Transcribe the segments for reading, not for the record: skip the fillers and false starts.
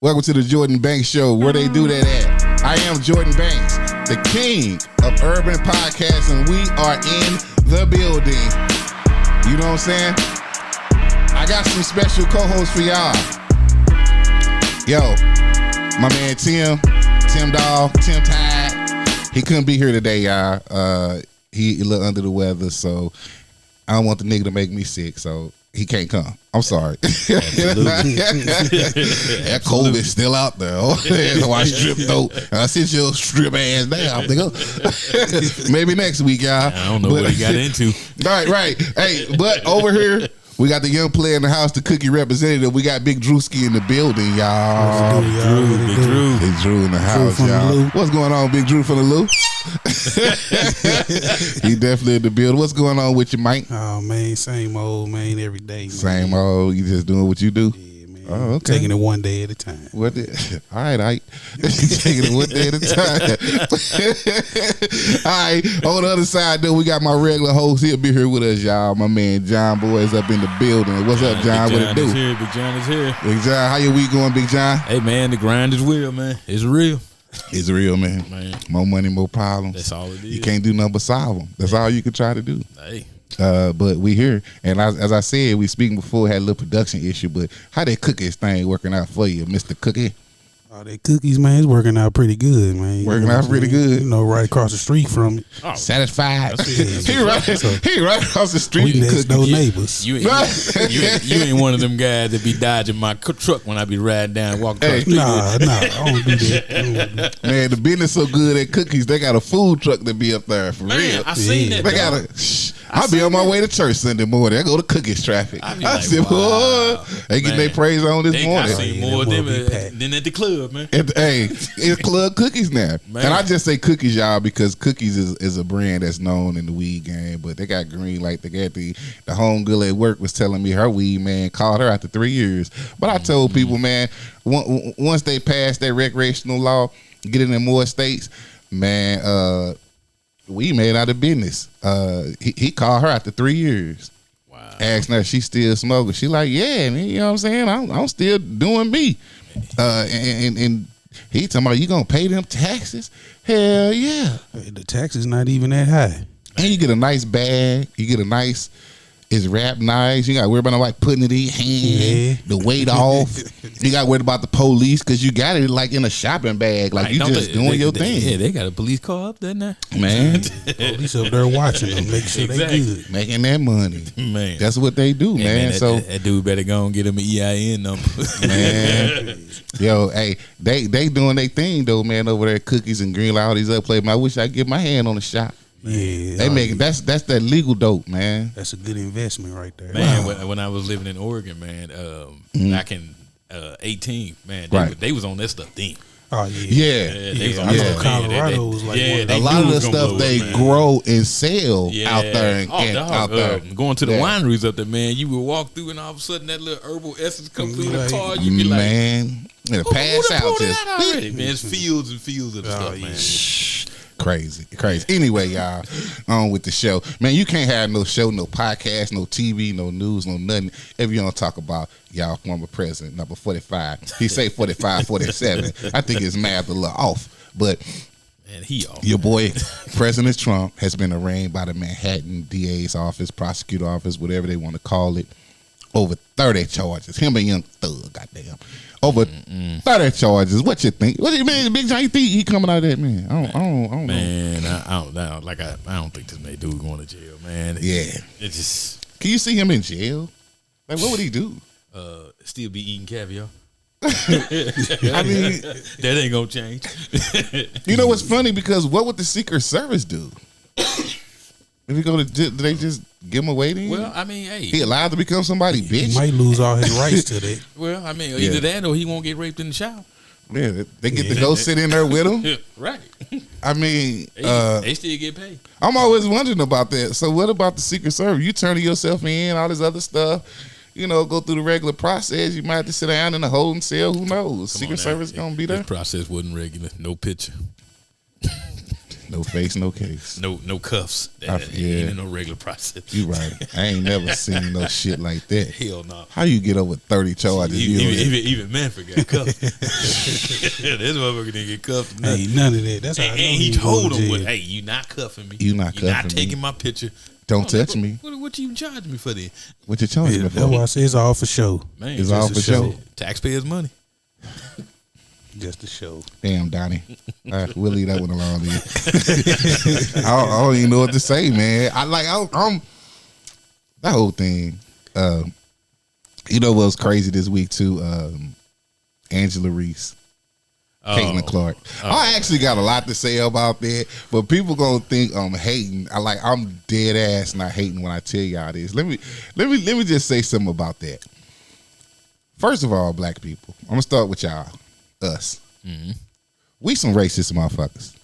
Welcome to the Jordan Banks Show, where they do that at. I am Jordan Banks, the king of urban podcasts, and we are in the building. You know what I'm saying? I got some special co-hosts for y'all. Yo, my man Tim Tide. He couldn't be here today, y'all. He a little under the weather, so I don't want the nigga to make me sick, so he can't come. I'm sorry. That COVID's still out there. So I stripped though. I sit your strip ass down, nigga. Maybe next week, y'all. I don't know what he got into. Right. Hey, but over here, we got the young player in the house, the cookie representative. We got Big Drewski in the building, y'all. Big Drew in the house, y'all. What's going on, Big Drew from the Lou? He definitely in the building. What's going on with you, Mike? Oh man, same old man every day. Man. Same old. You just doing what you do. Yeah, man. Oh, okay. Taking it one day at a time. All right, Ike. Taking it one day at a time. All right. On the other side, though, we got my regular host. He'll be here with us, y'all. My man John Boy is up in the building. What's up, John? What it do? Big John is here. Big John, how your week going, Big John? Hey man, the grind is real, man. It's real. It's real, man. More money, more problems. That's all it is. You can't do nothing but solve them. That's all you can try to do. Hey. But we here, and as I said, we speaking before, had a little production issue. But how that cookies thing working out for you, Mr. Cookie? Oh, that cookies, man, it's working out pretty good, man. Working out pretty good. You know, right across the street from it. Oh, satisfied. He right across the street. We next door neighbors. You ain't one of them guys that be dodging my truck when I be riding down, walking across the street. Nah, I don't do that. Man, the business so good at cookies, they got a food truck that be up there for real. I seen that. They got I'll be on my way to church Sunday morning. I go to cookies traffic. I said, wow. They get their praise on this morning. I see more of them than at the club, man. It's club cookies now. Man. And I just say cookies, y'all, because cookies is a brand that's known in the weed game. But they got green light. They got the homegirl at work was telling me her weed man called her after 3 years. But I told people, man, once they pass that recreational law, get it in more states, man, we made out of business. He called her after 3 years. Wow. Asking her if she still smoking. She like, yeah, man, you know what I'm saying? I'm still doing me. And he talking about, you gonna pay them taxes? Hell yeah. The tax is not even that high. And you get a nice bag. You get a nice, it's wrapped nice. You got to worry about like putting it in your hand, the weight off. You got to worry about the police because you got it like in a shopping bag. Like you just doing your thing. Yeah, they got a police car up there now. Man. Police up there watching them, make sure they good. Making that money. Man. That's what they do, man. So that dude better go and get him an EIN number. Man. Yo, hey, they doing their thing though, man, over there at Cookies and Green Light, all these other places. I wish I could get my hand on the shop. Yeah, they make that's that legal dope, man. That's a good investment right there, man. Wow. When I was living in Oregon, man, back in 18, man, they was on that stuff then. Oh yeah. They was on Colorado was like a lot of the stuff they grow and sell out there out there. Going to the wineries up there, man. You would walk through and all of a sudden that little herbal essence come through the car. You be like, man, pass out just already, man. It's fields and fields of stuff, man. Crazy. Anyway, y'all, on with the show. Man, you can't have no show, no podcast, no TV, no news, no nothing if you don't talk about y'all former president, number 45. He say 45, 47. I think his math a little off. But man, he off. Your boy, President Trump, has been arraigned by the Manhattan DA's office, prosecutor office, whatever they want to call it, over 30 charges. Him and Young Thug, goddamn. Over 30 charges. What you think? What do you mean, Big John? You think he coming out of that, man? I don't know. Man, I don't think this man dude going to jail, man. Yeah. It just. Can you see him in jail? Like, what would he do? Still be eating caviar. I mean, that ain't gonna change. You know what's funny? Because what would the Secret Service do? If you go to, do they just give him away then? Well, I mean, hey, he allowed to become somebody bitch. He might lose all his rights to that. Well, I mean, either that or he won't get raped in the shower. Yeah, they get to go sit in there with him. Right. I mean, they still get paid. I'm always wondering about that. So what about the Secret Service? You turning yourself in, all this other stuff. You know, go through the regular process. You might have to sit down in a holding cell. Who knows? Secret Service gonna be there. The process wasn't regular. No picture. No face, no case. No cuffs. That ain't no regular process. You right. I ain't never seen no shit like that. Hell no. How you get over 30 charges? Even Manfred got cuffed. This motherfucker didn't get cuffed. Ain't none of that. That's how I know he told him, "Hey, you not cuffing me. You not taking my picture. Don't touch me. What you charge me for then? What you charging me for? That's why I say it's all for show. Man, it's all for show. Taxpayers' money. Just a show. Damn, Donnie. We'll leave that one alone. I don't even know what to say, man. I'm that whole thing. You know what was crazy this week too? Angela Reese, Caitlin Clark. I actually got a lot to say about that, but people gonna think I'm hating. I'm dead ass not hating when I tell y'all this. Let me just say something about that. First of all, black people, I'm gonna start with y'all. Us. Mm-hmm. We some racist motherfuckers.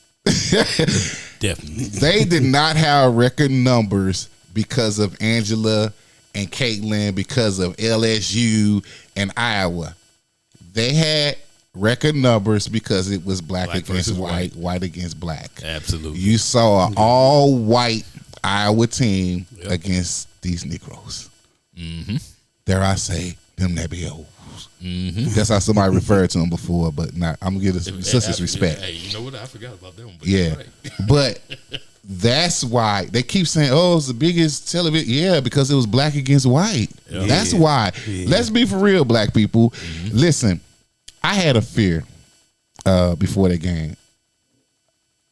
Definitely. They did not have record numbers because of Angela and Caitlin, because of LSU and Iowa. They had record numbers because it was black against white against black. Absolutely. You saw an all-white Iowa team against these Negroes. Mm-hmm. Dare I say, them Nebios. Mm-hmm. That's how somebody referred to them before, but not. I'm gonna give the sisters respect. Hey, you know what? I forgot about them. But yeah, right. But that's why they keep saying, "Oh, it's the biggest television." Yeah, because it was black against white. Yeah. That's why. Yeah. Let's be for real, black people. Mm-hmm. Listen, I had a fear before that game.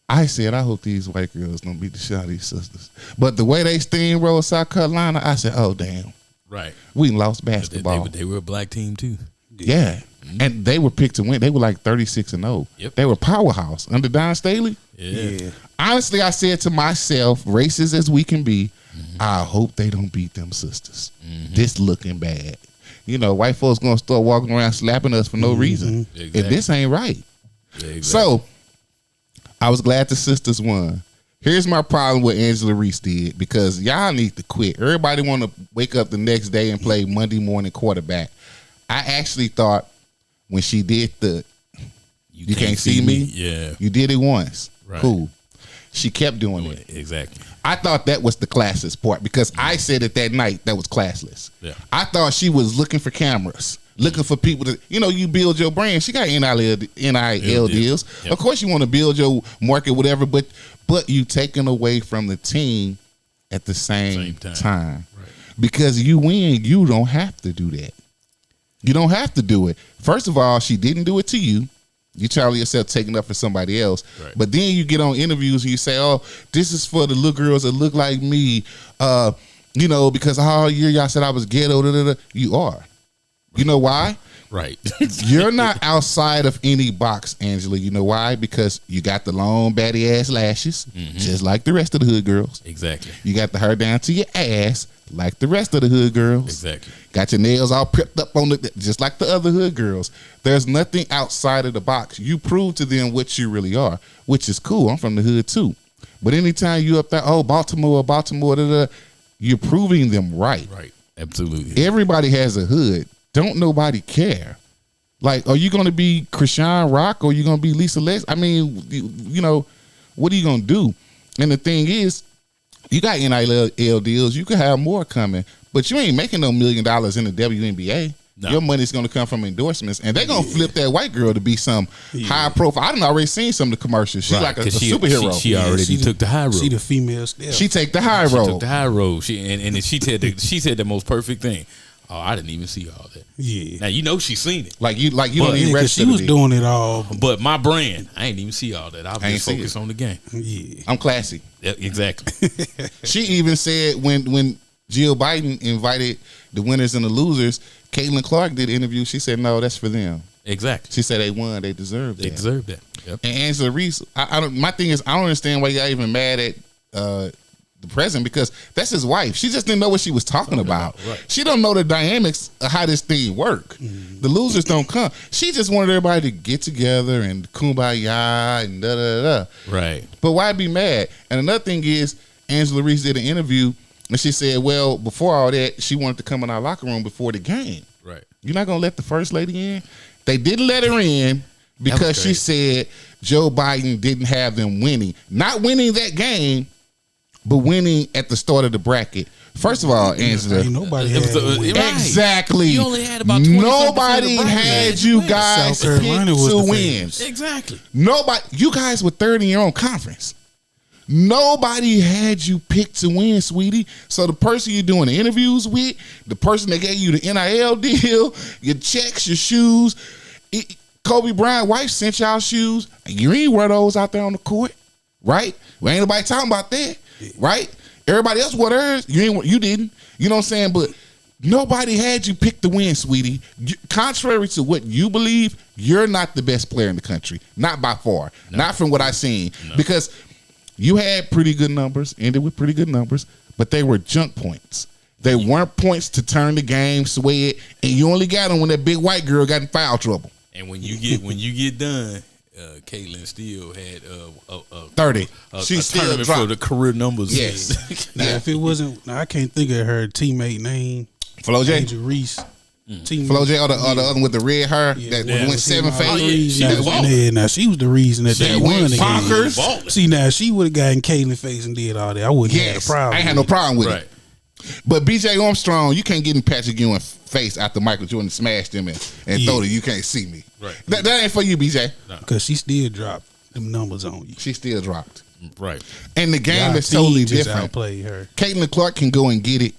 I said, I hope these white girls don't beat the shit out of these sisters. But the way they steamrolled South Carolina, I said, oh damn. Right. We lost basketball. They were a black team too. Yeah. Mm-hmm. And they were picked to win. They were like 36-0. Yep. They were powerhouse under Don Staley. Yeah. Honestly, I said to myself, racist as we can be, I hope they don't beat them sisters. Mm-hmm. This looking bad. You know, white folks gonna start walking around slapping us for no reason. Exactly. And this ain't right. Yeah, exactly. So I was glad the sisters won. Here's my problem with Angela Reese did, because y'all need to quit. Everybody want to wake up the next day and play Monday morning quarterback. I actually thought when she did the you can't see me, yeah, you did it once. Right. Cool. She kept doing it. Exactly. I thought that was the classless part, because I said it that night that was classless. Yeah. I thought she was looking for cameras, looking for people to, you build your brand. She got NIL deals. Yep. Of course you want to build your market, whatever, but you taking away from the team at the same time. Right. Because you win, you don't have to do that. You don't have to do it. First of all, she didn't do it to you. You try yourself taking up for somebody else. Right. But then you get on interviews and you say, oh, this is for the little girls that look like me. Because all year y'all said I was ghetto. You are. Right. You know why? Right. You're not outside of any box, Angela. You know why? Because you got the long, batty ass lashes, just like the rest of the hood girls. Exactly. You got the hair down to your ass, like the rest of the hood girls. Exactly. Got your nails all prepped up on it, just like the other hood girls. There's nothing outside of the box. You prove to them what you really are, which is cool. I'm from the hood too. But anytime you up there, Baltimore, you're proving them right. Right. Absolutely. Everybody has a hood. Don't nobody care. Like, are you going to be Krishan Rock or are you going to be Lisa Lex? I mean, what are you going to do? And the thing is, you got NIL deals. You could have more coming, but you ain't making no $1 million in the WNBA. No. Your money's going to come from endorsements, and they're going to flip that white girl to be some high profile. I done already seen some of the commercials. She's like a superhero. She already took the high road. She the female step. She take the high road. She took the high road. She said the most perfect thing. Oh, I didn't even see all that. Yeah. Now she's seen it. Like you don't even register. She was doing it all. But my brand, I ain't even see all that. I was just focused on the game. Yeah. I'm classy. Yeah, exactly. She even said when Jill Biden invited the winners and the losers, Caitlin Clark did an interview. She said, no, that's for them. Exactly. She said they won. They deserved that. They deserved that. Yep. And Angela Reese, my thing is, I don't understand why y'all even mad at the president, because that's his wife. She just didn't know what she was talking about. Right. She don't know the dynamics of how this thing work. Mm-hmm. The losers don't come. She just wanted everybody to get together and kumbaya and da-da-da. Right. But why be mad? And another thing is, Angela Reese did an interview and she said, well, before all that, she wanted to come in our locker room before the game. Right. You're not going to let the first lady in? They didn't let her in because she said Joe Biden didn't have them winning. Not winning that game, but winning at the start of the bracket. First of all, Angela, Ain't nobody had them win. right. exactly. You only had about 20% nobody of the had bracket. you guys South Carolina picked was to the win. favorites. Exactly. Nobody. You guys were third in your own conference. Nobody had you picked to win, sweetie. So the person you're doing the interviews with, the person that gave you the NIL deal, your checks, your shoes, Kobe Bryant's wife sent y'all shoes, and you ain't wear those out there on the court, right? Well, ain't nobody talking about that, right? Everybody else wore theirs. You didn't. You know what I'm saying? But nobody had you pick to win, sweetie. Contrary to what you believe, you're not the best player in the country. Not by far. No. Not from what I've seen. No. Because you had pretty good numbers, ended with pretty good numbers, but they were junk points. They weren't points to turn the game, sway it, and you only got them when that big white girl got in foul trouble. And when you get done, Caitlin still had 30. She still dropped for the career numbers. Yes. Now, if it wasn't, I can't think of her teammate name. Flo J. Angel Reese. Flo J, or the other one with the red hair that went 7 fades. Now she was the reason that they won the bonkers. game. See, now she would have gotten Caitlin face and did all that. I wouldn't have had a problem. I ain't had no problem with it. But BJ Armstrong, you can't get in Patrick Ewing's face after Michael Jordan smashed him and throw it. You can't see me. Right. That ain't for you, BJ. Because she still dropped them numbers on you. She still dropped. Right. And the game is totally different. Outplayed her. Caitlin Clark can go and get it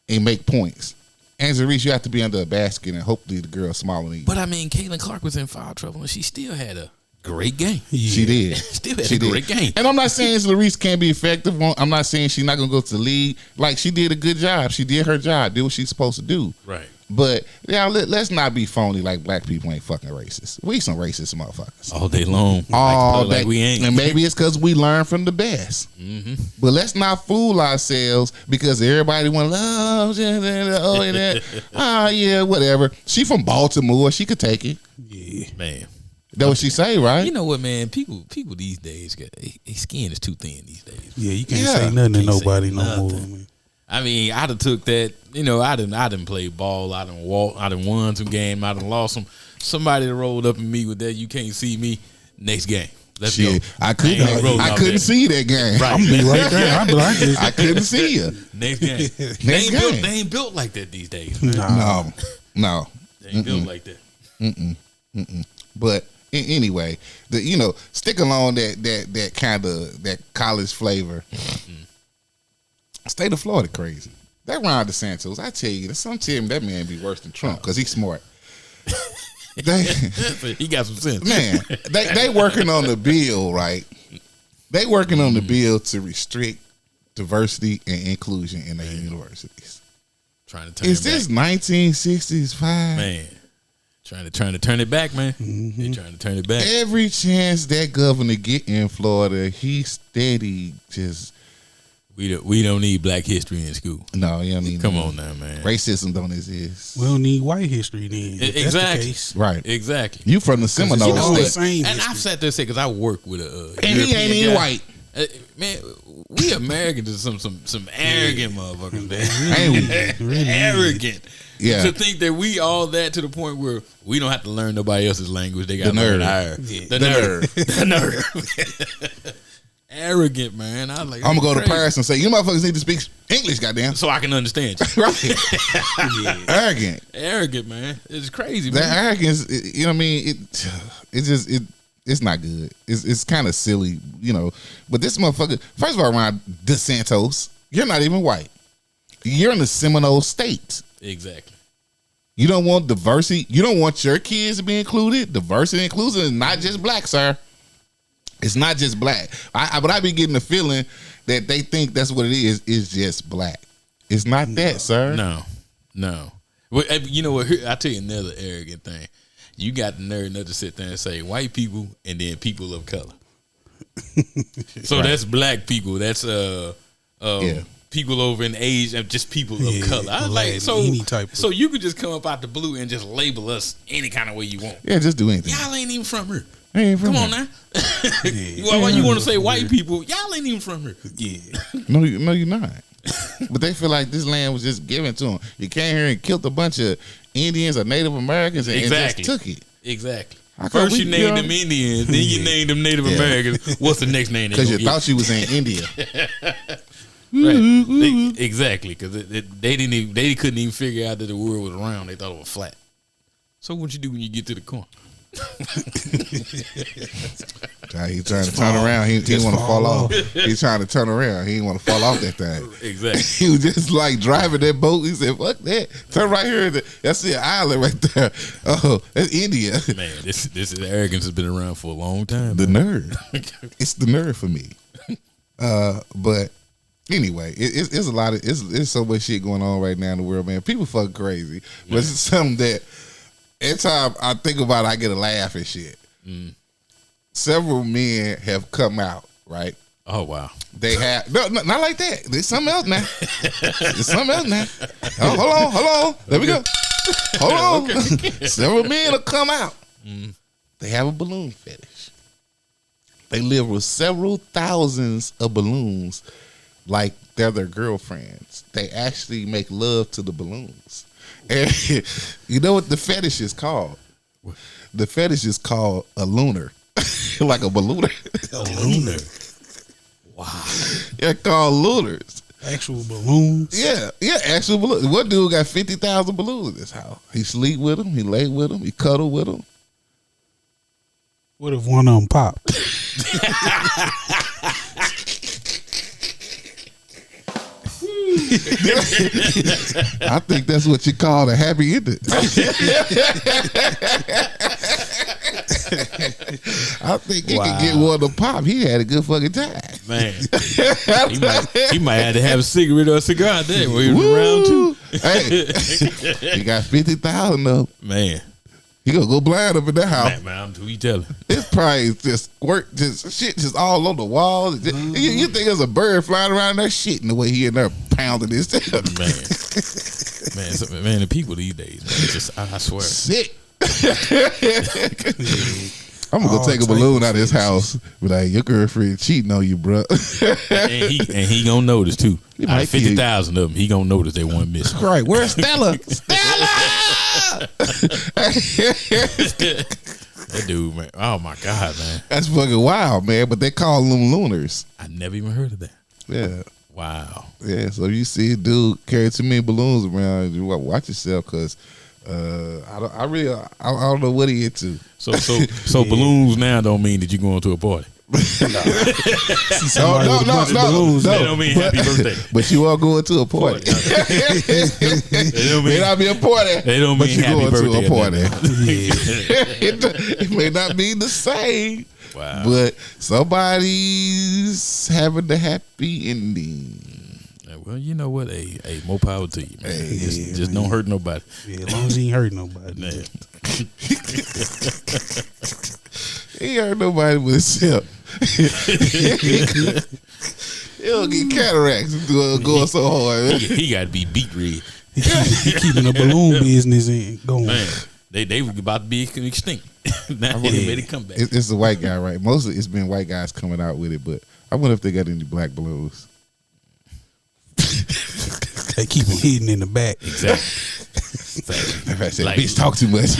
and make points. Angela Reese, you have to be under a basket, and hopefully the girl's smaller than you. But I mean, Caitlin Clark was in foul trouble, and she still had a great game. Yeah. She did. Still had a great game. And I'm not saying Angela Reese can't be effective. I'm not saying she's not going to go to the league. Like, she did a good job. She did her job, did what she's supposed to do. Right. But, yeah, let's not be phony like black people ain't fucking racist. We some racist motherfuckers. All day long. All day. Like we ain't. And maybe it's because we learn from the best. Mm-hmm. But let's not fool ourselves because everybody want yeah, whatever. She from Baltimore. She could take it. Yeah. Man. That's what she say, right? You know what, man? People these days, their skin is too thin these days. Yeah, you can't say nothing to nobody no more. Man. I mean, I'd have took that. You know, I didn't play ball. I didn't walk. I didn't won some game. I didn't lost some. Somebody that rolled up at me with that. You can't see me. Next game. Let's go. I couldn't see that game. Right. I'm be right there. I'm like, I couldn't see you. Next game. They ain't built like that these days. Man. No. They ain't built like that. But anyway, stick along that kind of that college flavor. State of Florida crazy. That Ron DeSantis, I tell you, some tell me that man be worse than Trump because he's smart. He got some sense. Man, they working on the bill, right? They working on the bill to restrict diversity and inclusion in their universities. Trying to turn Is this 1960s vibe? Man. Trying to turn it back, man. Mm-hmm. They trying to turn it back. Every chance that governor get in Florida, he steady just. We don't need Black history in school. No, you don't need. Come on now, man. Racism don't exist. We don't need white history then. Exactly. That's the case. Right. Exactly. You from the Seminoles state. And I've sat there and said because I work with a and he ain't even white. Man, we Americans are some arrogant motherfuckers, man. Really arrogant. Yeah. To think that we all that to the point where we don't have to learn nobody else's language. They got the learn nerd. ours. Yeah. The nerd. Arrogant, man. I was like, I'm gonna go to Paris and say, you motherfuckers need to speak English, goddamn. So I can understand you. Right. Arrogant, man. It's crazy, man. That arrogance, you know what I mean? It's not good. It's kind of silly, But this motherfucker, first of all, Ron DeSantis, you're not even white. You're in the Seminole State. Exactly. You don't want diversity. You don't want your kids to be included. Diversity and inclusion is not just black, sir. It's not just black. But I be getting the feeling that they think that's what it is. It's just black. It's not that, sir. No. Well, you know what? I'll tell you another arrogant thing. You got the nerve enough to sit there and say white people and then people of color. So right. That's black people. That's people over in age and just people of color. I was like, so you could just come up out the blue and just label us any kind of way you want. Yeah, just do anything. Y'all ain't even from here. Come on now. Why you want to say white people? Y'all ain't even from here. Yeah. No, you're not. But they feel like this land was just given to them. You came here and killed a bunch of Indians or Native Americans and just took it. Exactly. First you named them Indians, then you named them Native Americans. What's the next name? Because you thought you was in India. Right. Exactly. Because they couldn't even figure out that the world was round. They thought it was flat. So what you do when you get to the corner? He's trying to turn around. He didn't want to fall off. He's trying to turn around. He didn't want to fall off that thing. Exactly. He was just like driving that boat. He said, "Fuck that! Turn right here. That's the island right there. Oh, that's India." Man, this is arrogance has been around for a long time. The nerve. It's the nerve for me. But anyway, it's a lot of it's so much shit going on right now in the world, man. People fucking crazy, but it's something that every time I think about it, I get a laugh and shit. Several men have come out, right? Oh wow. They have no, not like that. There's something else now. There's something else now. Oh, hold on. There we go. Hold on. Okay. Several men have come out. They have a balloon fetish. They live with several thousands of balloons like they're their girlfriends. They actually make love to the balloons. And you know what the fetish is called? What? The fetish is called a lunar. Like a ballooner. A lunar. Wow. They're called lunars. Actual balloons. Yeah, actual balloons. One dude got 50,000 balloons in his house. He sleep with them. He lay with them. He cuddle with them. What if one of them popped? I think that's what you call a happy ending. I think he could get one to pop. He had a good fucking time. Man, he might have to have a cigarette or a cigar there when he was around too. Hey, he got 50,000 of them. Man, he gonna go blind up in that house. Man, who you telling? It's probably just squirt, just shit, just all on the walls. You think there's a bird flying around there shitting the way he in there pounding his tail. Man, the people these days, man, it's just I swear, sick. I'm gonna go take a balloon out of his house, be like, your girlfriend cheating on you, bro. and he gonna notice too. Out of 50,000 of them, he gonna notice they one missing. Right, where's Stella? Stella! That dude, man. Oh my God, man. That's fucking wild, man. But they call them lunars. I never even heard of that. Yeah. Wow. Yeah. So if you see a dude carry too many balloons around, you watch yourself, because I don't know what he into. So balloons now don't mean that you're going to a party. No. Balloons, that don't mean happy birthday. But you are going to a party. It may not be a party. They don't mean happy birthday to a party. It may not be the same. Wow. But somebody's having the happy ending. Well, you know what? Hey, more power to you, man. Just don't hurt nobody. Yeah, as long as he ain't hurt nobody. Man. He ain't hurt nobody but himself. He'll get cataracts going so hard. He got to be beat red. He keeping the balloon business going. Man, they were about to be extinct. Now they made it come back. It's a white guy, right? Mostly it's been white guys coming out with it, but I wonder if they got any black balloons. They keep them hidden in the back. Exactly. I said, bitch, talk too much.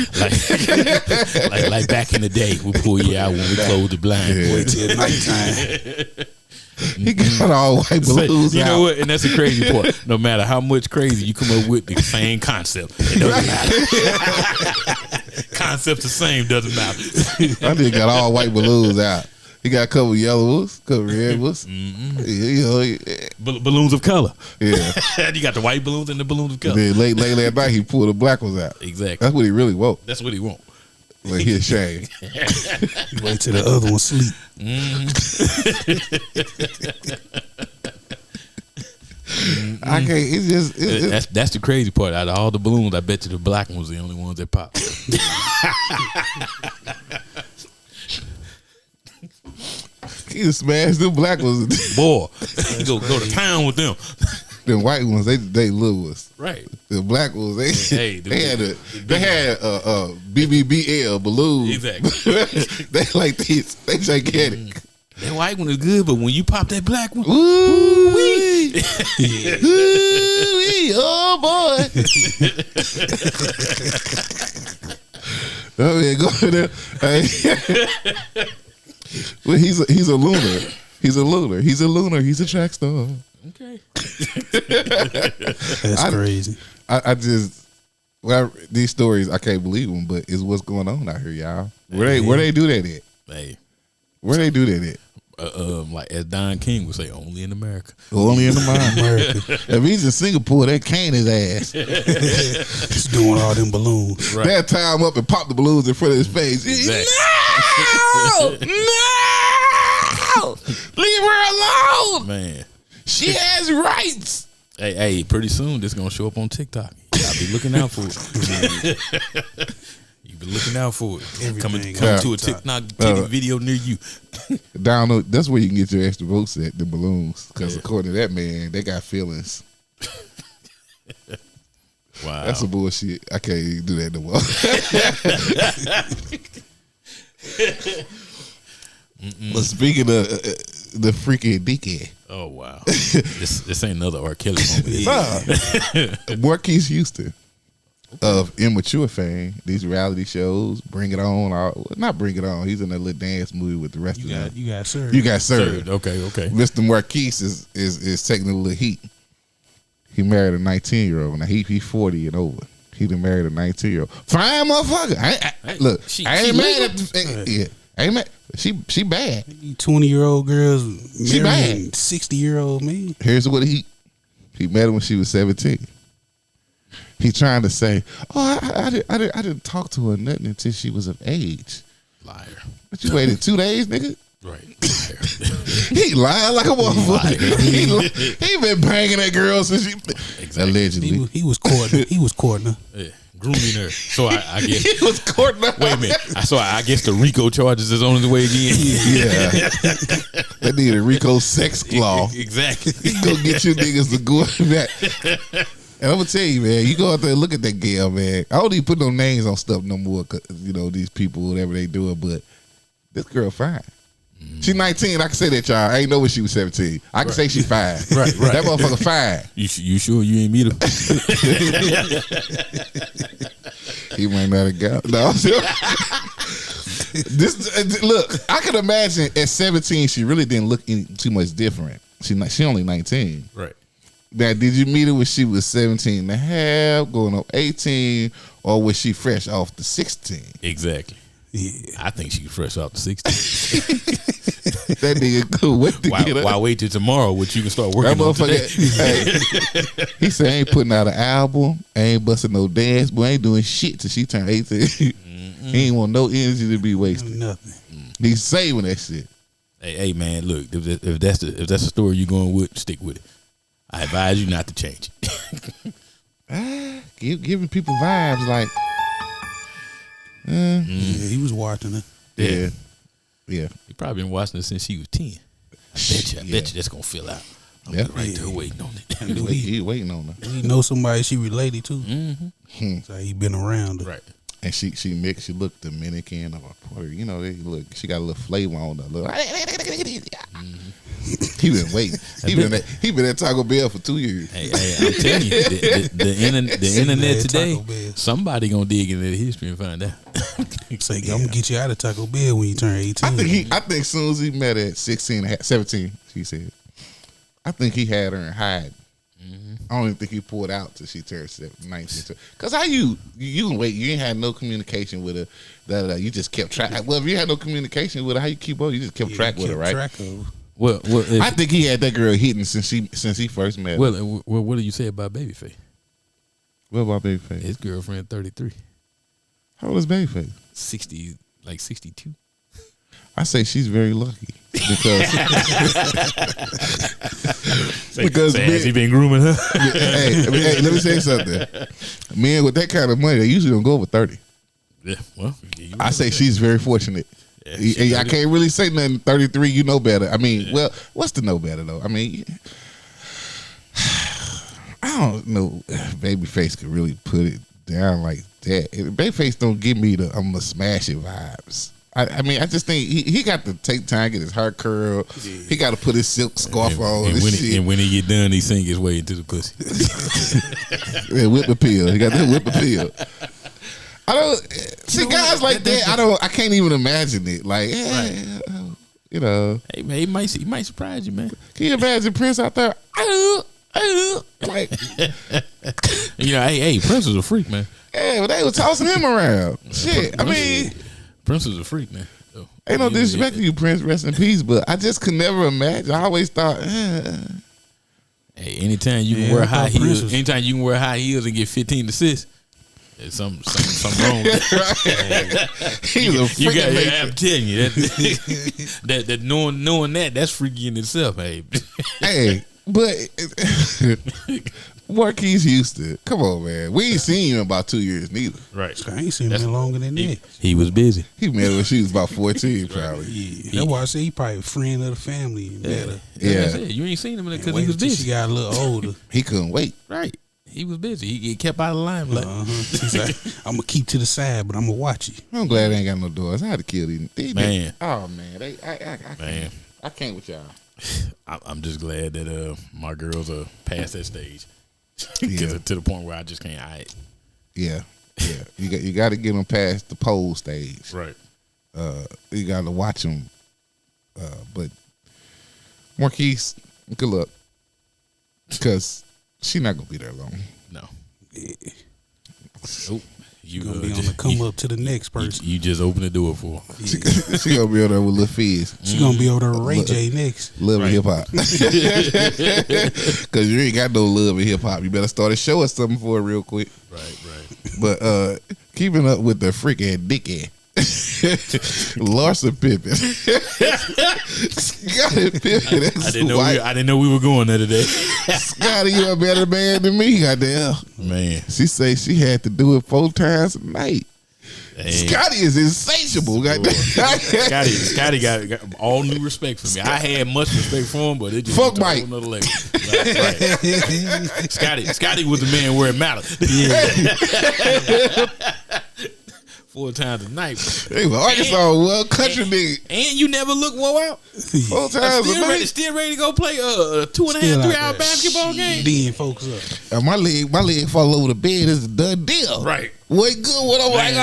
Like back in the day, we pull you out when we close the blind. Wait till nighttime. He got all white balloons. You know what? And that's the crazy part. No matter how much crazy you come up with, the same concept. It doesn't matter. Concept's the same, doesn't matter. I just got all white balloons out. He got a couple yellow ones, a couple red ones. Balloons of color. Yeah. You got the white balloons and the balloons of color. And then late last night, he pulled the black ones out. Exactly. That's what he really want. That's what he want. Like, he ashamed. Wait till the other one sleep. I can't. It's just. That's the crazy part. Out of all the balloons, I bet you the black ones are the only ones that pop. He just smashed them black ones. Boy, he go to town with them. The white ones, they little ones. Right. The black ones, they had BBBL balloons. Exactly. They like this. They gigantic. That white one is good, but when you pop that black one, ooh wee, ooh wee, oh boy. Oh yeah, go there. Well, he's a loner. He's a loner. He's a loner. He's a track star. Okay. That's crazy. I just these stories I can't believe them, but it's what's going on out here, y'all. Where they do that at? Hey, where they do that at? Like as Don King would say, only in America. Only in the mind. America. If he's in Singapore, they cane his ass. He's doing all them balloons. Right. They'll tie him up and pop the balloons in front of his face. Exactly. No! Leave her alone! Man. She has rights. Hey, pretty soon this gonna show up on TikTok. I'll be looking out for it. You be looking out for it. Coming to a TikTok video near you. Download. That's where you can get your extra votes at, the balloons. Because according to that man, they got feelings. Wow. That's some bullshit. I can't even do that no more. But speaking of the freaking dickhead. Oh wow. this ain't another R. Kelly moment. Marquise Houston of immature fame, these reality shows, Bring It On, not Bring It On. He's in a little dance movie with the rest of them. You got served. You got served. Okay. Mr. Marquise is taking a little heat. He married a 19-year-old. Now he 40 and over. He done married a 19-year-old. Fine motherfucker. I ain't mad at the I ain't mad. She bad. 20-year-old girls She marrying bad. 60-year-old man. Here's what he met her when she was 17. He trying to say, "Oh, I didn't talk to her nothing until she was of age." Liar. But you waited 2 days, nigga. Right. Liar. He lying like a motherfucker. He been banging that girl since she allegedly. He was courting. He was courting her. Yeah. Grooming her. So I guess He was courting her. wait a minute. So I guess the RICO charges is on his way again. Yeah. That need a RICO sex law. Exactly. He gonna get you niggas to go back. And I'm gonna tell you, man, you go out there and look at that girl, man. I don't even put no names on stuff no more, 'cause, these people, whatever they doing, but this girl fine. She 19. I can say that, y'all. I ain't know when she was 17. I can say she fine. Right. That motherfucker fine. You sure you ain't meet her? He might not have got. No. Look, I can imagine at 17 she really didn't look too much different. She only 19. Right. Now, did you meet her when she was 17 and a half, going on 18, or was she fresh off the 16? Exactly. Yeah. I think she's fresh off the 16. That nigga could wait to get her. Why wait till tomorrow when you can start working That on today? motherfucker, he said, I ain't putting out an album, I ain't busting no dance, but I ain't doing shit till she turned 18. He ain't want no energy to be wasted. Nothing. He's saving that shit. Hey man, look, if that's the story you're going with, stick with it. I advise you not to change it. Giving people vibes like, Yeah, he was watching her. yeah. He probably been watching it since she was 10. I bet you that's gonna fill out. I'm right there waiting on it. He waiting on her. He know somebody she related to. Mm-hmm. So he been around her. Right. And she mixed. She looked Dominican or Puerto. They look. She got a little flavor on her. He been waiting. He been at Taco Bell for 2 years. Hey, I'm telling you, the internet today, Taco Bell. somebody gonna dig into the history and find out. Say, I'm gonna get you out of Taco Bell when you turn 18. I think as soon as he met her at 17, she said, I think he had her in hiding. I don't even think he pulled out till she turned 19. Cause how you can wait? You ain't had no communication with her. You just kept track. Well, if you had no communication with her, how you keep on? You just kept track with her, right? Track of. Well, I think he had that girl hidden since he first met her. well, what do you say about Babyface? What about Babyface? His girlfriend 33, How old is Babyface? 60, like 62. I say she's very lucky because Has he been grooming her? hey, let me say something. Men with that kind of money, they usually don't go over 30. Yeah, well, I say she's very fortunate. Yeah, I can't really say nothing. 33, you know better. I mean, well, what's to know better though? I mean, I don't know. If Babyface could really put it down like that. Babyface don't give me the I'm gonna smash it vibes. I mean, I just think he got to take time, get his hair curled. Yeah. He got to put his silk scarf on. And when he get done, he sing his way into the pussy. Yeah, whip appeal. He got that whip appeal. I don't see guys like that. I can't even imagine it. Like, you know, hey man, he might surprise you, man. Can you imagine Prince out there? Like, you know, hey, Prince was a freak, man. Yeah, but they were tossing him around. Shit, I mean, Prince was a freak, man. So, ain't no disrespect to you, Prince. Rest in peace. But I just could never imagine. I always thought, hey, anytime you can wear high heels, and get 15 assists, there's something wrong with that. He's a freaking I'm telling you that knowing that's freaky in itself, hey. Hey, but Marquise Houston, come on, man. We ain't seen him in about 2 years neither. Right. I ain't seen him longer than that. He was busy. He met her when she was about 14, probably. Yeah, that's why I say he probably a friend of the family. Yeah. You ain't seen him because he was busy. She got a little older. He couldn't wait. Right. He was busy. He kept out of the limelight. He's like, I'm gonna keep to the side, but I'm gonna watch you. I'm glad they ain't got no doors. I had to kill these. Man. Oh man, I can't with y'all. I'm just glad that my girls are past that stage. To the point where I just can't hide. Yeah. You got to get them past the pole stage. Right. You got to watch them. But Marquise, good luck, because she not gonna be there long. No. Yeah. Nope. You gonna be on the come up to the next person. You just open the door for her. Yeah. She gonna be over there with Lil Fizz. She gonna be over there with Ray J next. Love and hip hop. Because you ain't got no love and hip hop. You better start a show or something for it real quick. Right. But keeping up with the freaking dickhead. Larson Pippen. Scottie Pippen. I didn't know we were going there today. Scottie, you a better man than me, goddamn. Man. She say she had to do it 4 times a night. Dang. Scottie is insatiable, goddamn. Scottie got all new respect for me. I had much respect for him, but it just fuck Mike. Another level. Right. Scottie was the man where it mattered. Yeah. 4 times a night. Hey, well, Arkansas, country nigga. And you never look woe out. 4 times a night. Still ready to go play a 2.5, 3 hour basketball game. Then focus up. My leg fall over the bed. It's a done deal. Right. What good? What I'm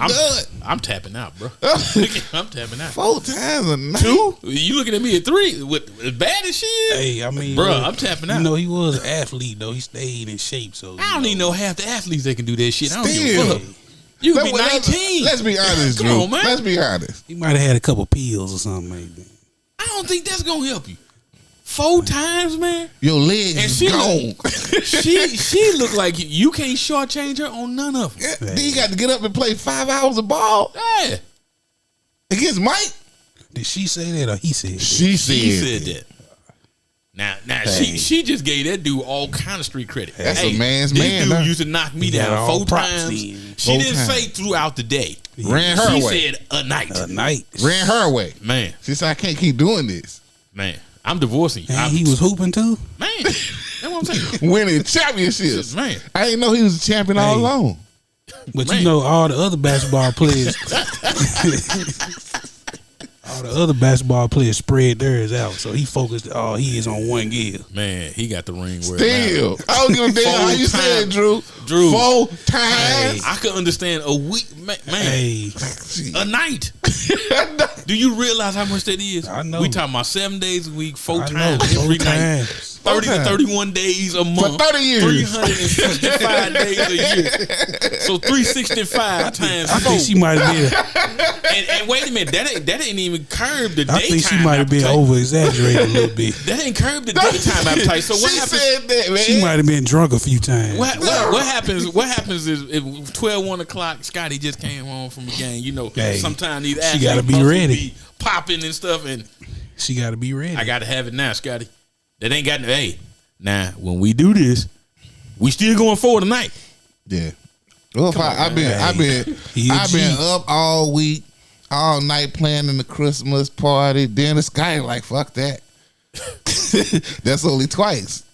done. I'm tapping out, bro. I'm tapping out. 4 times a night. 2? You looking at me at 3? With as bad as she is? Hey, I mean, bro, I'm tapping out. You know, he was an athlete though. He stayed in shape. So I don't even know half the athletes that can do that shit. I don't give a fuck. You could be 19. Let's be honest, Drew. Come on, man. Let's be honest. He might have had a couple pills or something like that. I don't think that's gonna help you. 4 times, man. Your legs is gone. She look like you can't shortchange her on none of them. Then you got to get up and play 5 hours of ball. Yeah. Against Mike. Did she say that or he said that? She said that. Now, she just gave that dude all kind of street credit. That's a man's this man. Dude now. used to knock me down 4 times. She didn't say throughout the day. Ran her she way. She said a night. Ran her way. Man. She said, I can't keep doing this. Man. I'm divorcing you. And he was hooping too? Man. That's what I'm saying. Winning championships. Man. I didn't know he was a champion all along. But man, you know, all the other basketball players all the other basketball players spread theirs out, so he focused all he is on one gear. Man, he got the ring where still. I don't give a damn how you said, Drew. 4 times. Hey, I could understand a week, man. Hey. A night. Do you realize how much that is? I know. We talking about 7 days a week, 4 times every night. 30 to 31 days a month. For 30 years. 365 days a year. So 365 times 4. I think she might have been. And wait a minute, that ain't even curb the daytime. I think she might have been over exaggerated a little bit. That ain't curb the daytime appetite. So what happens? Said that, man. She might have been drunk a few times. What happens? What happens is if 12, 1 o'clock, Scotty just came home from the game. You know, sometimes these athletes gotta be ready, be popping and stuff, and she got to be ready. I got to have it now, Scotty. That ain't got no. Hey, now when we do this, we still going forward tonight. Yeah. Well, I've been up all week, all night planning the Christmas party. Then the Sky like, fuck that. That's only twice.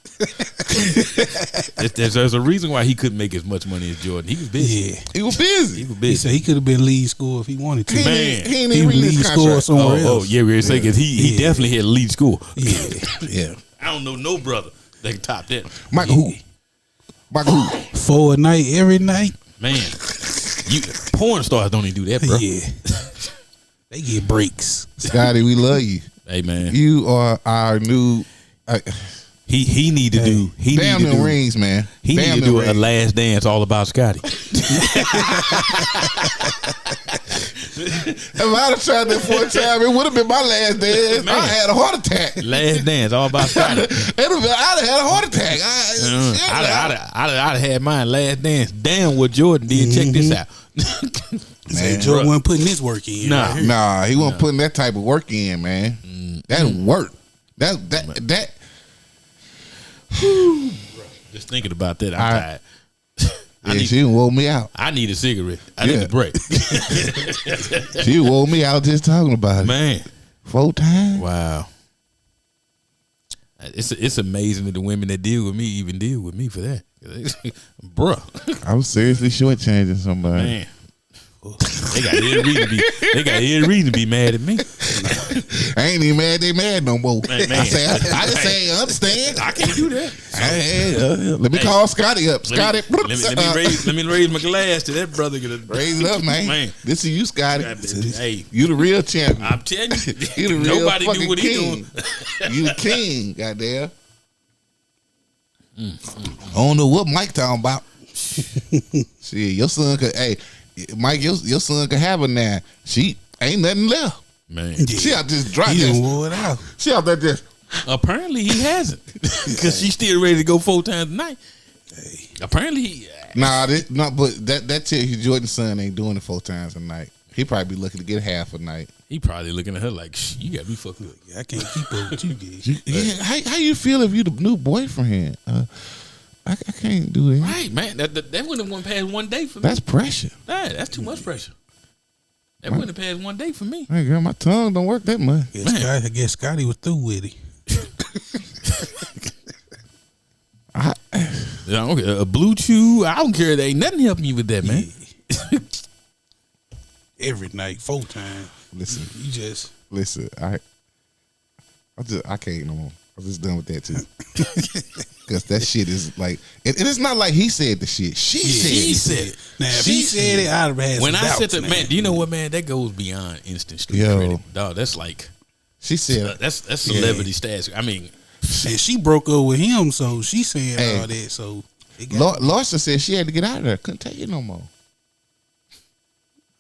There's a reason why he couldn't make as much money as Jordan. He was busy. Yeah, he was busy. He said he could have been lead score if he wanted to. Man, he ain't lead score somewhere else. Oh, yeah, we were saying because he definitely had lead score. Yeah. I don't know no brother that can top that. Michael who? 4 a night every night. Man, Porn stars don't even do that, bro. Yeah. They get breaks. Scotty, we love you. Hey, man. You are our new. He need to do. He Damn need to them do rings, man. He Damn need to do them a rings. last dance all about Scotty. If I'd have tried that 4 times, it would have been my last dance. Man. I had a heart attack. Last dance all about Scotty. I'd have had a heart attack. I'd have had mine last dance. Damn what Jordan did. Check this out. Say Jordan wasn't putting his work in. Nah. Right here. Nah, he wasn't putting that type of work in, man. That work. That. Just thinking about that, I'm tired. She wore me out. I need a cigarette. I need a break. She wore me out just talking about it. Man. 4 times. Wow. It's amazing that the women that deal with me even deal with me for that. Bruh. I was seriously shortchanging somebody. Man. They got every reason to be mad at me. I ain't even mad. They mad no more. Man. I just say understand. I can't do that. Let me call Scotty up. Scotty, Let me raise my glass to that brother. Raise it up, man. This is you, Scotty. Hey, You the real champion. I'm telling you, You the real nobody fucking knew what he king. doing. You the king, goddamn. I don't know what Mike talking about. Shit, your son could. Hey, Mike, your son could have her now. She ain't nothing left. Man, She out just dropped He done this. wore it out. She out there just. apparently he hasn't, because she's still ready to go 4 times a night. Apparently, But that tells you Jordan's son ain't doing it 4 times a night. He probably be looking to get half a night. he probably looking at her like, you got me fucked up. I can't keep up with you, guys. Yeah, how you feel if you the new boyfriend? I can't do it. Right, man. That wouldn't have went past 1 day for me. That's pressure. That's too much pressure. That wouldn't have passed 1 day for me. Hey, girl, my tongue don't work that much. I guess Scotty was through with it. A blue chew, I don't care. There ain't nothing helping you with that, man. Yeah. Every night, 4 times. Listen, You just I can't no more. I'm just done with that too. Because that shit is like, and it's not like he said the shit. She said it. Now if he said it, I'd have had When some I said doubts, that, man, do you know what, man? That goes beyond instant street Yo. credit, dog. That's like She said that's celebrity status. I mean, And she broke up with him, so she saying Hey. all that. So it got, Larsa said she had to get out of there. Couldn't take it no more.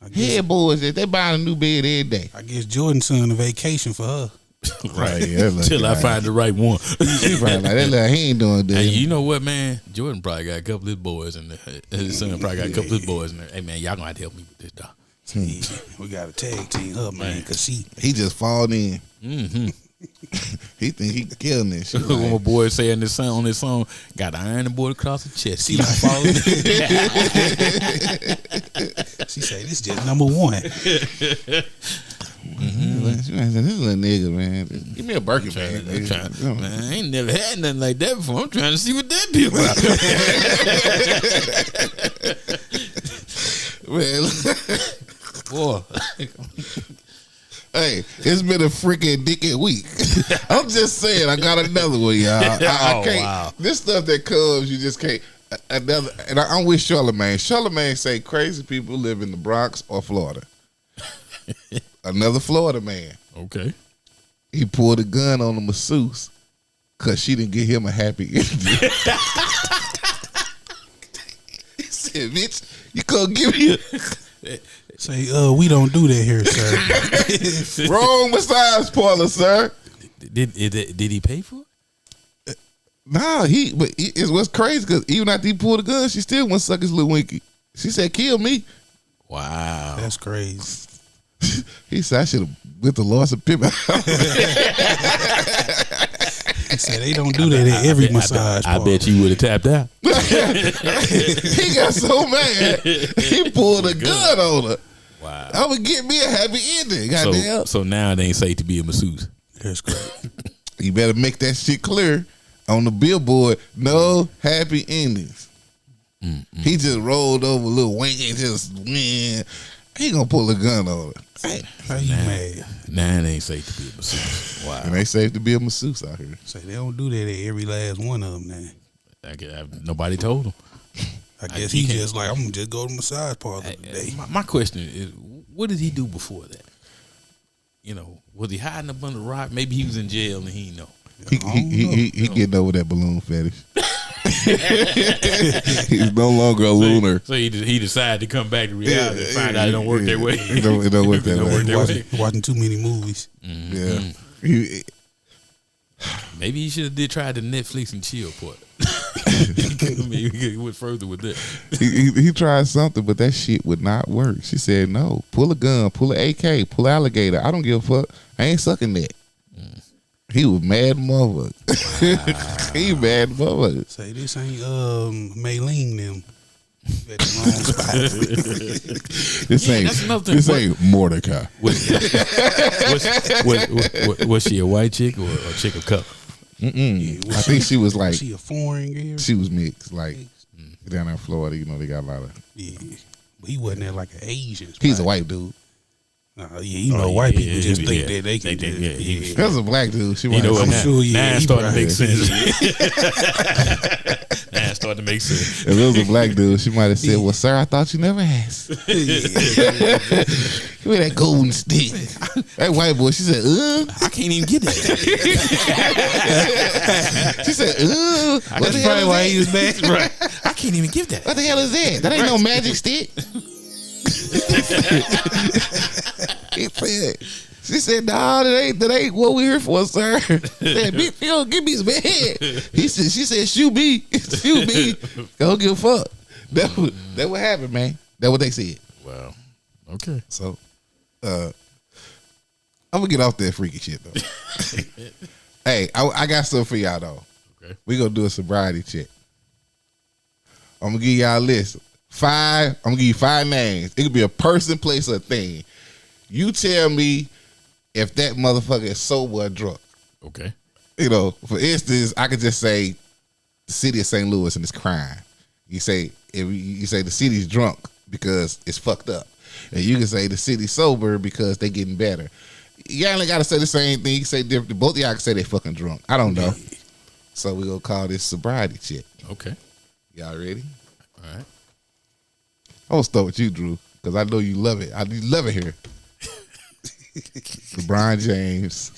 I guess, Head boys, they buying a new bed every day. I guess Jordan's son a vacation for her. Right, yeah, till I find the right one. She probably like that. Little, he ain't doing that. Hey, you know what, man? Jordan probably got a couple of his boys, and his son probably got a couple of his boys in there. Hey, man, y'all gonna have to help me with this, dog. We got to tag team her, man, because He just fall in. Mm-hmm. He think he killing this shit. What my Like, boy say on this song, got the iron board across the chest. See him falling. she say this just number 1. this little nigga, man. Give me a Birkin bag. Man, I ain't never had nothing like that before. I'm trying to see what that be about. Man, Boy. hey, it's been a freaking dickhead week. I'm just saying, I got another one, y'all. I can't. Wow. This stuff that comes, you just can't. Another, and I'm with Charlamagne. Charlamagne say crazy people live in the Bronx or Florida. Another Florida man. Okay. He pulled a gun on a masseuse because she didn't get him a happy ending. He said, "Bitch, you couldn't give me a." Say, we don't do that here, sir. Wrong massage parlor, sir. Did he pay for it? Nah, it's what's crazy because even after he pulled the gun, she still wouldn't suck his little winky. She said, "Kill me." Wow. That's crazy. He said, "I should have with the loss of Pip." He said they don't do that at every massage I parlor. bet you would have tapped out. He got so mad, he pulled a gun on her. Wow. I would get me a happy ending. Goddamn. So now it ain't safe to be a masseuse. That's great. You better make that shit clear on the billboard. No happy endings. He just rolled over a little wink and just man. He gonna pull a gun on her. How you mad? Now it ain't safe to be a masseuse. Wow. And they safe to be a masseuse out here. Say they don't do that at every last one of them now. Nobody told him. I guess he just like, I'm gonna just go to massage parlor today. My question is, what did he do before that? You know, was he hiding up under a rock? Maybe he was in jail and he didn't know. He getting over that balloon fetish. He's no longer a lunar. So he decided to come back to reality and find out it don't work that way. It don't work that way. Watching too many movies. Mm-hmm. Yeah. Maybe he should have tried the Netflix and chill part. Maybe he went further with that. He tried something, but that shit would not work. She said, no, pull a gun, pull an AK, pull an alligator. I don't give a fuck. I ain't sucking that. He was mad motherfucker. Wow. He mad motherfucker. Say this ain't Maylene them. At the wrong spot. This ain't Mordecai. Was she a white chick or a chick of color? Yeah, I think she was like, she a foreign girl? She was mixed. Like down in Florida, you know, they got a lot of. Yeah, but he wasn't there like an Asian spot. He's a white dude. White people just think that they can. That was a black dude. She I'm sure. Now it's starting to make sense. Now it's starting to make sense. If it was a black dude, she might have said, "Well, sir, I thought you never asked." Give me that golden stick. That white boy, she said, I can't even get that. She said, That's probably why he was mad. Right. I can't even give that. What the hell is that? That ain't no magic stick. She said, "Nah, that ain't what we here for, sir." Said, "Bitch, you don't give me some head." She said, "Shoot me, shoot me." Don't give a fuck. That what happened, man. That what they said. Wow. Okay. So, I'm gonna get off that freaky shit though. Hey, I got something for y'all though. Okay. We gonna do a sobriety check. I'm gonna give y'all a list. 5. I'm gonna give you 5 names. It could be a person, place, or a thing. You tell me if that motherfucker is sober or drunk. Okay. You know, for instance, I could just say the city of St. Louis and it's crime. You say the city's drunk because it's fucked up, and you can say the city's sober because they getting better. You only gotta say the same thing. You can say different. Both of y'all can say they fucking drunk. I don't know. So we gonna call this sobriety check. Okay. Y'all ready? All right. I'm gonna start with you, Drew, because I know you love it. I love it here. LeBron James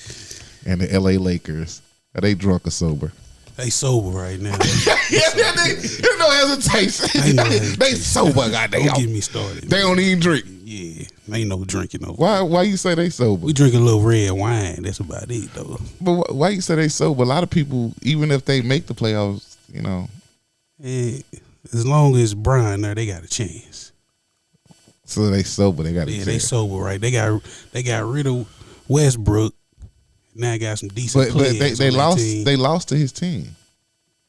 and the LA Lakers. Are they drunk or sober? They sober right now. There's no hesitation. They sober, goddamn. Don't get me started. They don't even drink. Yeah, ain't no drinking over. Why you say they sober? We drink a little red wine. That's about it, though. But why you say they sober? A lot of people, even if they make the playoffs, you know. As long as Brian there, they got a chance. So they sober. They got a chance. They sober, right? They got rid of Westbrook. Now got some decent players. But they lost. Team. They lost to his team.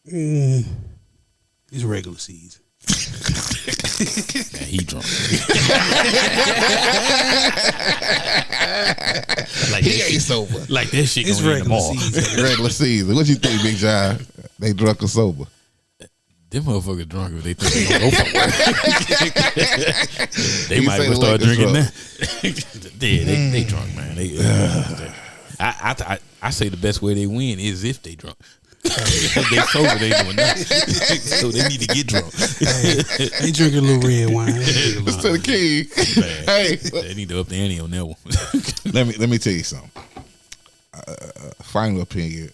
It's regular season. Man, he drunk. Like he ain't sober. Like that shit. It's regular season. Regular season. What you think, Big John? They drunk or sober? Them motherfuckers drunk if they think they don't go for work. They might well start drinking now. Yeah, they drunk, man. I say the best way they win is if they drunk. If they sober, they doing nothing. So they need to get drunk. They drink a little red wine. It's to the king. Hey, they need to up the ante on that one. Let me tell you something. Final opinion.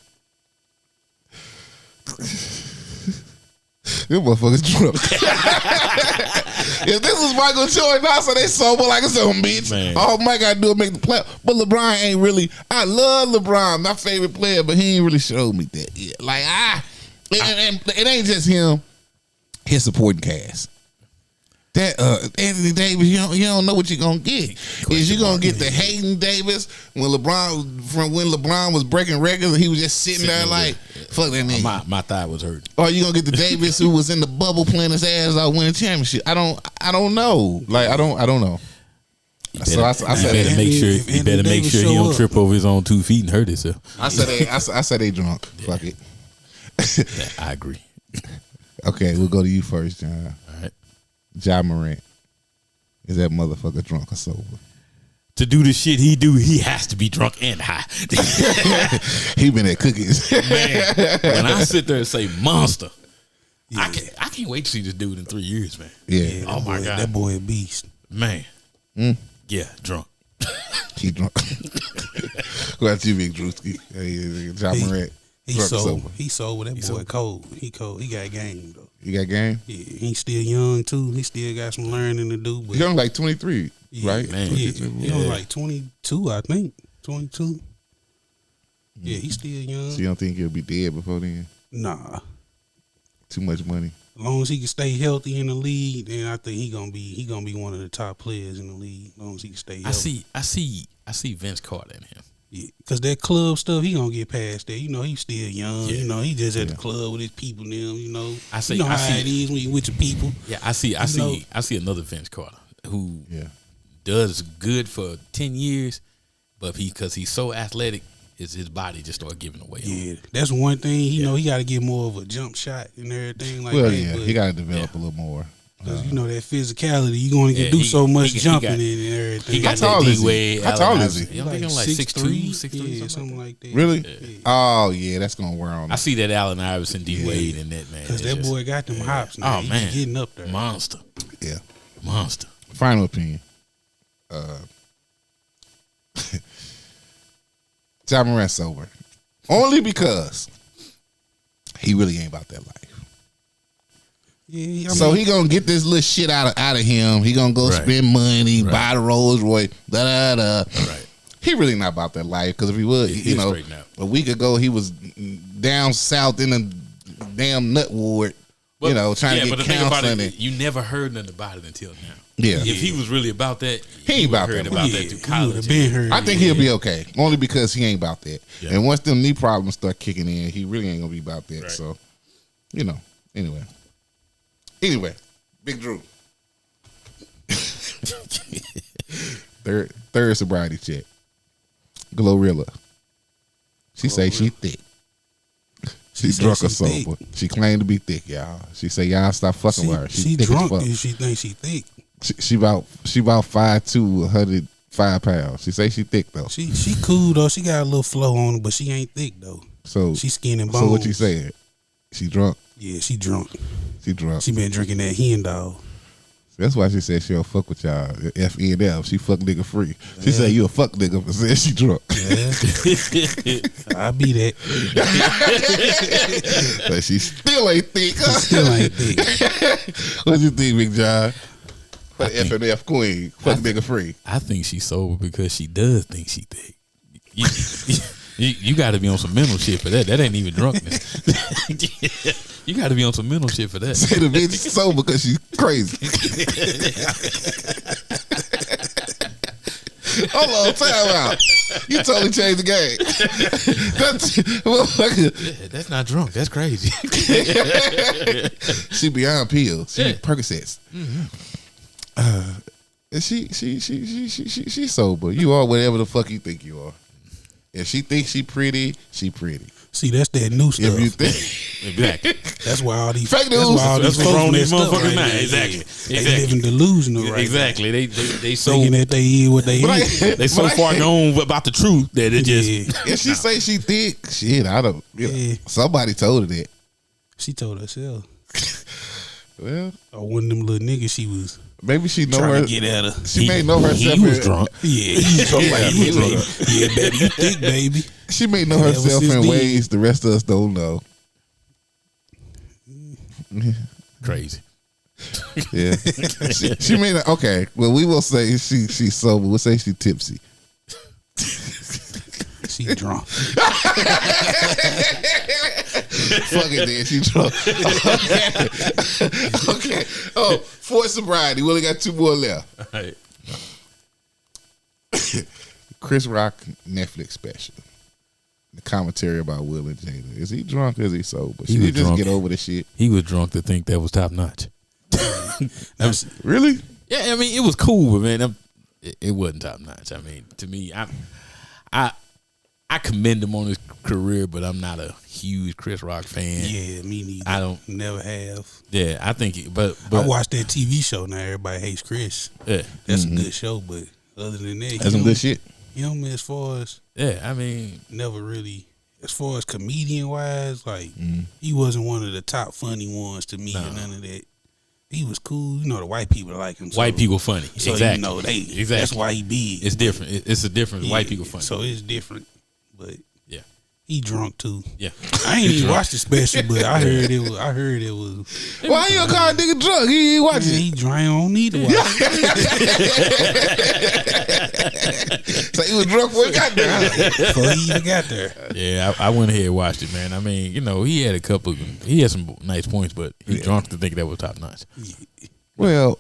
This motherfucker's drunk. If this was Michael Jordan, I say they sober like a son bitch. Man. All Mike gotta do is make the play. But LeBron ain't really. I love LeBron, my favorite player, but he ain't really showed me that yet. Like it ain't just him. His supporting cast. That Anthony Davis, you don't know what you're gonna get. Is you gonna get the Hayden Davis when LeBron was breaking records and he was just sitting there like fuck that nigga. My thigh was hurt. Or you gonna get the Davis who was in the bubble playing his ass out winning championship? I don't know. Like I don't know. So I said he better make sure he don't trip over his own 2 feet and hurt himself. I said they drunk. Yeah. Fuck it. I agree. Okay, we'll go to you first, John. All right. Ja Morant. Is that motherfucker drunk or sober? To do the shit he do, he has to be drunk and high. He been at cookies. Man, when I sit there and say monster, I can't wait to see this dude in 3 years, man. Yeah. Oh my God, that boy a beast, man. Yeah, drunk. He drunk. What about you, Big Drewski? Hey, John Morant. He sober. He sober. That boy cold. He cold. He got game though. You got game? Yeah, he's still young too. He still got some learning to do. But He's only like 23, right? Man. yeah, he only like 22, I think. 22. Yeah, he's still young. So you don't think he'll be dead before then? Nah. Too much money. As long as he can stay healthy in the league, then I think he gonna be one of the top players in the league. As long as he can stay healthy. I see Vince Carter in him. Yeah, cause that club stuff, he gonna get past that. You know, he's still young. Yeah. You know, he just at the club with his people and them. You know, I see how it is when you with your people. Yeah, I see another Vince Carter who does good for 10 years, but because he's so athletic, his body just started giving away. Yeah, that's one thing. You know, he got to get more of a jump shot and everything like Well, that. yeah, but, he got to develop a little more. Cause you know that physicality, you going to do so much jumping and everything. He got How tall that is he? D-Wade. How tall is he? I'm thinking like 6'3", 6'3", something like that. Really? Yeah. Oh, yeah, that's going to wear on. I see that Allen Iverson, D-Wade, and that, man. Because that boy got them hops now. Oh, He man. getting up there. Monster. Yeah. Monster. Final opinion. John Morant sober. Only because he really ain't about that life. Yeah, So he gonna get this little shit out of him. He gonna go spend money, buy the Rolls Royce, da da da. Right. He really not about that life because if he was, you know, a week ago he was down south in a damn nut ward, you know, trying to get counseling. You never heard nothing about it until now. Yeah. If he was really about that, he ain't about that. Through college. I think he'll be okay, only because he ain't about that. Yeah. And once them knee problems start kicking in, he really ain't gonna be about that. Right. So, you know, Anyway, Big Drew. third sobriety check. Glorilla. She say she thick. She drunk or sober. She claimed to be thick, y'all. She say y'all stop fucking with her. She drunk and she thinks she thick. She about 5'2", 105 pounds. She say she thick though. She cool though. She got a little flow on her, but she ain't thick though. So she skin and bones. So what you saying? She drunk? Yeah, she drunk. She drunk. She been drinking that hen dog. That's why she said she don't fuck with y'all. FNF. She fuck nigga free. She said you a fuck nigga, but said she drunk. Yeah. I be that. But she still ain't thick. Still ain't thick. What you think, Big John? For FNF queen, fuck nigga free. I think she's sober because she does think she thick. You got to be on some mental shit for that. That ain't even drunkenness. You got to be on some mental shit for that. Say the bitch is sober because she's crazy. Hold on, time out. You totally changed the game. That's not drunk. That's crazy. She beyond pills. She Percocets. She sober. You are whatever the fuck you think you are. If she thinks she pretty, she pretty. See, that's that new stuff. If you think exactly, that's why all these fake news. That's what's wrong with these motherfuckers now. Exactly, they living delusional right exactly. now. They so thinking that they is what they is. They so far gone about the truth that it just. If she say she thick, shit, I don't. Somebody told her that. She told herself. Well, or one of them little niggas she was. Maybe she know trying her. To get at her. She may know herself. He was drunk. Yeah, he was drunk. Yeah, baby, you thick, baby. She may know herself in ways the rest of us don't know. Crazy. Yeah. she may not. Okay. Well, we will say she's sober. We'll say she's tipsy. She drunk. Fuck it, then. She drunk. Okay. Oh, fourth sobriety. We only got 2 more left. All right. Chris Rock Netflix special. The commentary about Will and Jada. Is he drunk or is he sober? Should he just get over the shit? He was drunk to think that was top notch. Really? Yeah, I mean, it was cool, but man, it wasn't top notch. I mean, to me, I commend him on his career, but I'm not a huge Chris Rock fan. Yeah, me neither. I don't never have. Yeah, I think, but I watched that TV show. Now everybody hates Chris. Yeah, that's a good show, but other than that, that's some good shit. You know, as far as I mean, never really as far as comedian wise, like he wasn't one of the top funny ones to me or none of that. He was cool. You know, the white people like him. So, white people funny. So exactly. You know, that's why he big. It's different. It's a difference. White people funny. So it's different. But yeah, he drunk too. Yeah, I ain't even watched the special, but I heard it was. Why you call a nigga drunk? He ain't watching. He drank. I don't need to watch it. So he was drunk before he got there. Before he even got there. Yeah, I went ahead and watched it, man. I mean, you know, he had some nice points, but he's drunk to think that was top notch. Well,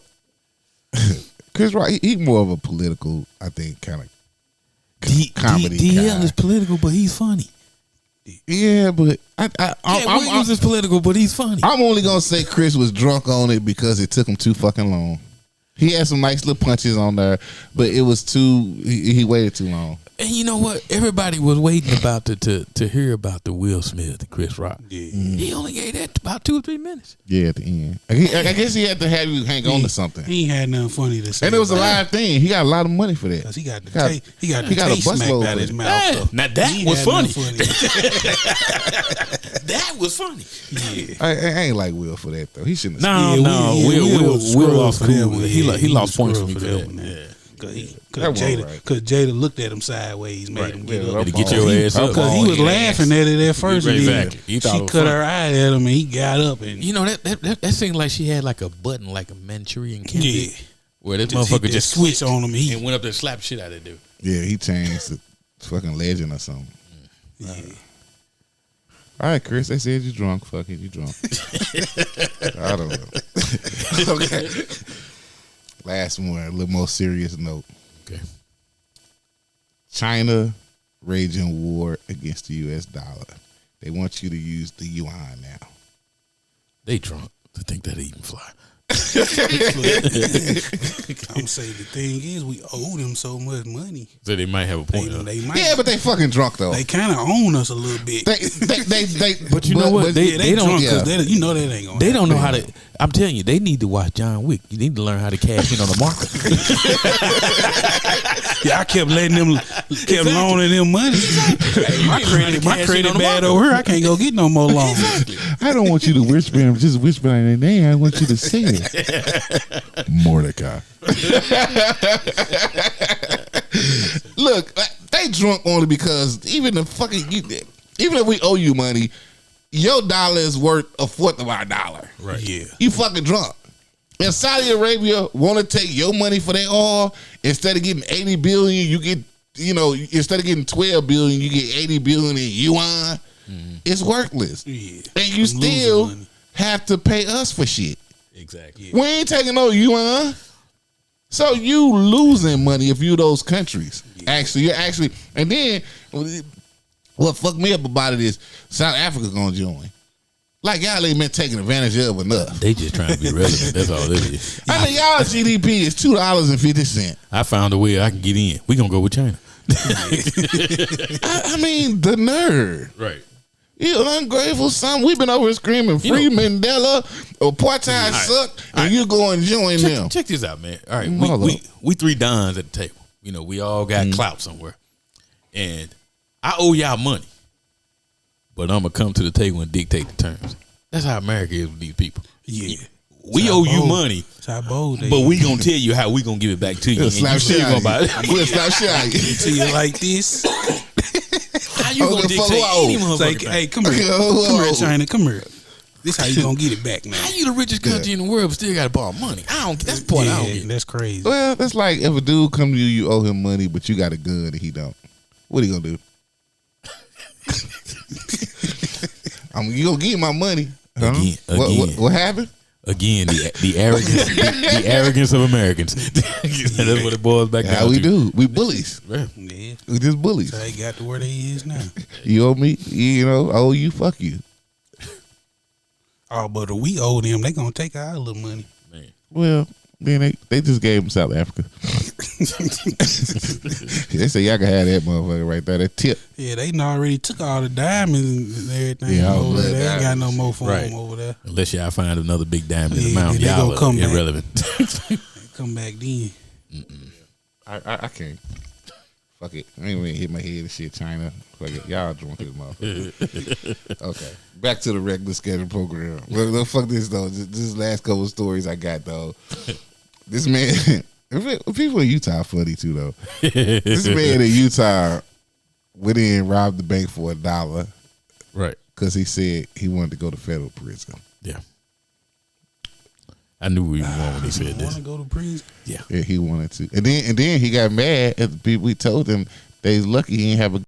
Chris Rock, he more of a political, I think, kind of comedy. DL is political, but he's funny. Yeah, but Williams is political, but he's funny. I'm only gonna say Chris was drunk on it because it took him too fucking long. He had some nice little punches on there, but it was he waited too long. And you know what? Everybody was waiting about to hear about the Will Smith and Chris Rock. Yeah. He only gave that about 2 or 3 minutes. Yeah, at the end. I guess he had to have you hang on to something. He ain't had nothing funny to say. And it was a live thing. He got a lot of money for that. Because he got the taste smacked out of his mouth. Now that was funny. That was funny. Yeah. I ain't like Will for that though. He shouldn't No, have. Will lost cool. He lost points for me for that. Yeah. Because Jada looked at him sideways, made him get up. To get your ass up. Because he was laughing at it at first. Exactly. She cut her eye at him and he got up. And you know, that seemed like she had like a button, like a Manchurian candidate. Yeah. Where this motherfucker just switched on him and went up there and slapped shit out of that dude. Yeah, he changed the fucking legend or something. Yeah. All right, Chris, they said you drunk. Fuck it, you drunk. I don't know. Okay. Last one, a little more serious note. Okay. China raging war against the U.S. dollar. They want you to use the yuan now. They drunk to think that even fly. I'm saying the thing is, we owe them so much money. So they might have a point. They might. Yeah, but they fucking drunk though. They kind of own us a little bit. But you know what? They don't. You know that ain't gonna. They don't know how to. I'm telling you, they need to watch John Wick. You need to learn how to cash in on the market. Yeah, I kept loaning them money. My credit bad over here. I can't go get no more loans. Exactly. I don't want you to whisper him, just whisper in their name. I want you to say it. Mordecai. Look, they drunk only because even if we owe you money, your dollar is worth a fourth of our dollar. Right. Yeah. You fucking drunk. And Saudi Arabia want to take your money for their oil. Instead of getting 80 billion, you get, instead of getting 12 billion, you get 80 billion in yuan. Mm-hmm. It's worthless. Yeah. And you still have to pay us for shit. Exactly. We ain't taking no yuan. So you losing money if you those countries. Yeah. And then what fucked me up about it is South Africa gonna join. Like y'all ain't been taking advantage of enough. They just trying to be relevant. That's all it is. I mean, y'all GDP is $2.50. I found a way I can get in. We gonna go with China. I mean, the nerve. Right. You ungrateful son. We've been over here screaming free Mandela, apartheid suck, and you go and join them. Check this out, man. All right, we 3 dons at the table. We all got clout somewhere, and I owe y'all money, but I'm gonna come to the table and dictate the terms. That's how America is with these people. Yeah. We owe you money, but we gonna tell you how we gonna give it back to you. We'll slap shit out of you. We'll slap shit out of you. To you like this. How you gonna dictate any motherfucker? Like, hey, come here. Come here, China. Come here. This how you gonna get it back now. How you the richest country in the world but still gotta borrow money? That's the part I don't get. That's crazy. Well, that's like if a dude come to you, you owe him money, but you got a gun and he don't. What are you gonna do? You gonna give my money. Again. What happened? Again, the arrogance, the arrogance of Americans. That's what it boils back down to. How we do? We bullies. Yeah. We just bullies. So they got to where they is now. You owe me, I owe you, fuck you. Oh, but if we owe them, they gonna take our little money. Man. Well, then they just gave them South Africa. They say y'all can have that motherfucker right there. That tip. Yeah, they already took all the diamonds and everything. Yeah, over there. They ain't got no more for them over there. Unless y'all find another big diamond in the mountain, y'all are come irrelevant. Come back then. I can't. Fuck it. I ain't even hit my head and shit, China. Fuck it. Y'all drunk this motherfucker. Okay. Back to the regular schedule program. Well, fuck this, though. This last couple of stories I got, though. This man, people in Utah are funny, too, though. This man in Utah went in and robbed the bank for $1. Right. Because he said he wanted to go to federal prison. Yeah. I knew we were going when he said this. Want to go to prison? Yeah. Yeah, he wanted to. And then he got mad at the people. We told him they was lucky he didn't have a